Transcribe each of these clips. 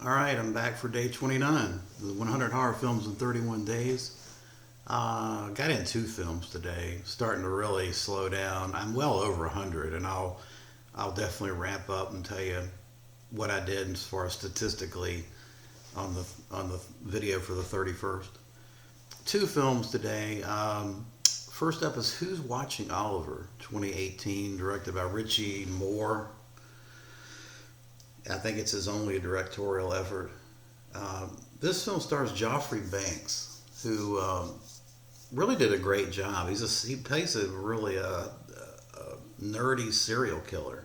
All right, I'm back for day 29, the 100 horror films in 31 days. Got in two films today, starting to really slow down. I'm well over 100, and I'll definitely ramp up and tell you what I did as far as statistically on the video for the 31st. Two films today. First up is Who's Watching Oliver, 2018, directed by Richie Moore. I think it's his only directorial effort. This film stars Joffrey Banks, who really did a great job. He plays a really nerdy serial killer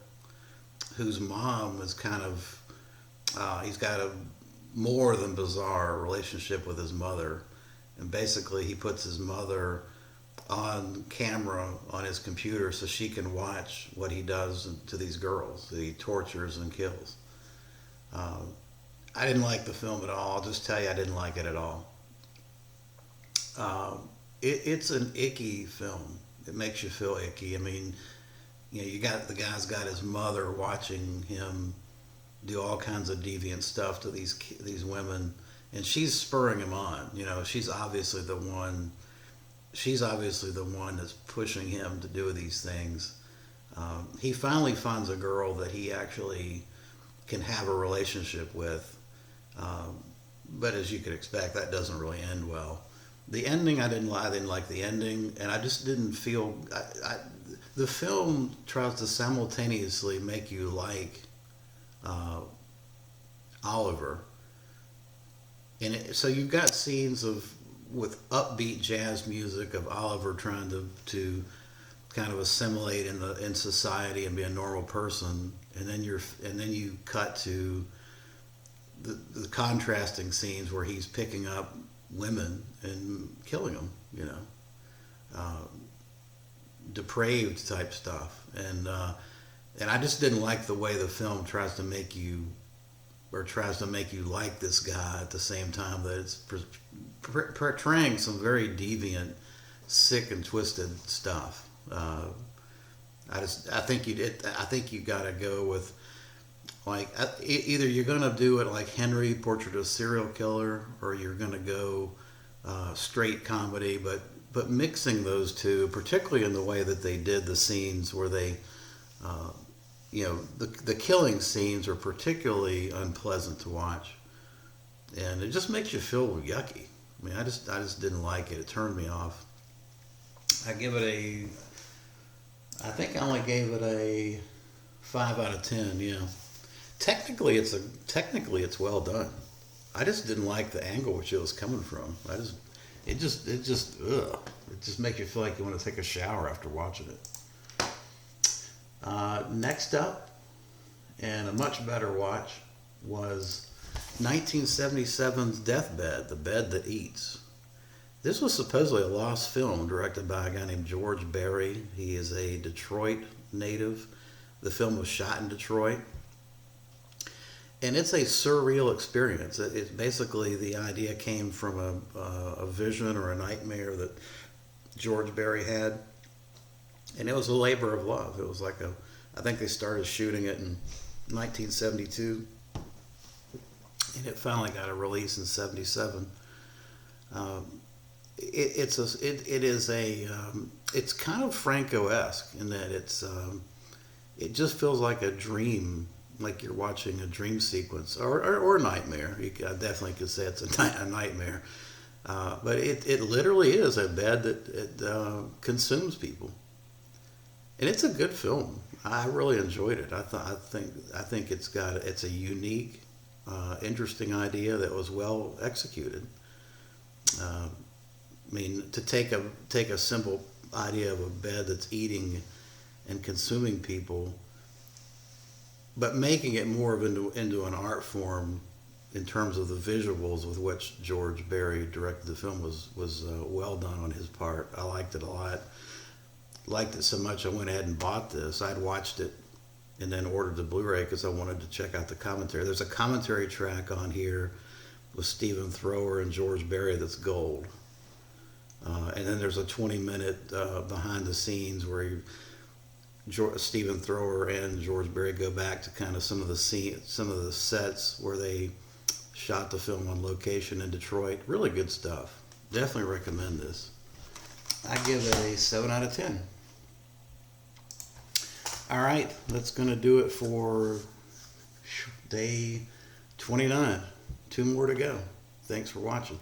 whose mom is kind of he's got a more than bizarre relationship with his mother, and basically he puts his mother on camera on his computer so she can watch what he does to these girls that he tortures and kills. Um, I didn't like the film at all. I'll just tell you, I didn't like it at all. It's an icky film. It makes you feel icky. I mean, you got the guy's got his mother watching him do all kinds of deviant stuff to these women, and she's spurring him on. She's obviously the one. She's obviously the one that's pushing him to do these things. He finally finds a girl that he actually can have a relationship with. Um, but as you could expect, that doesn't really end well. The ending, I didn't like the ending, and I just didn't feel. The film tries to simultaneously make you like uh, Oliver, and so you've got scenes of with upbeat jazz music of Oliver trying to kind of assimilate in society and be a normal person, and then you cut to the contrasting scenes where he's picking up women and killing them, uh, depraved type stuff, and I just didn't like the way the film tries to make you like this guy at the same time that it's portraying some very deviant, sick and twisted stuff. I think you got to go with like either you're gonna do it like Henry, Portrait of a Serial Killer, or you're gonna go straight comedy, but mixing those two, particularly in the way that they did the scenes where they, uh, the killing scenes are particularly unpleasant to watch, and it just makes you feel yucky. I mean, I just didn't like it. It turned me off. I give it a, I think I only gave it a 5 out of 10. Yeah, technically it's well done. I just didn't like the angle which it was coming from. It just ugh. It just makes you feel like you want to take a shower after watching it. Next up, and a much better watch, was 1977's Deathbed, The Bed That Eats. This was supposedly a lost film directed by a guy named George Barry. He is a Detroit native. The film was shot in Detroit. And it's a surreal experience. It basically, the idea came from a vision or a nightmare that George Barry had. And it was a labor of love. It was like I think they started shooting it in 1972. And it finally got a release in 77. Um, it's kind of Franco-esque in that it just feels like a dream, like you're watching a dream sequence or a nightmare. I definitely could say it's a nightmare, but it literally is a bed that consumes people, and it's a good film. I really enjoyed it. I think it's a unique, interesting idea that was well executed. Uh, I mean, to take a simple idea of a bed that's eating and consuming people, but making it more of into an art form in terms of the visuals with which George Barry directed the film was well done on his part. I liked it a lot. Liked it so much I went ahead and bought this. I'd watched it and then ordered the Blu-ray because I wanted to check out the commentary. There's a commentary track on here with Stephen Thrower and George Barry that's gold. And then there's a 20-minute behind the scenes where Stephen Thrower and George Barry go back to kind of some of the sets where they shot the film on location in Detroit. Really good stuff. Definitely recommend this. I give it a 7 out of 10. All right, that's going to do it for day 29. 2 more to go. Thanks for watching.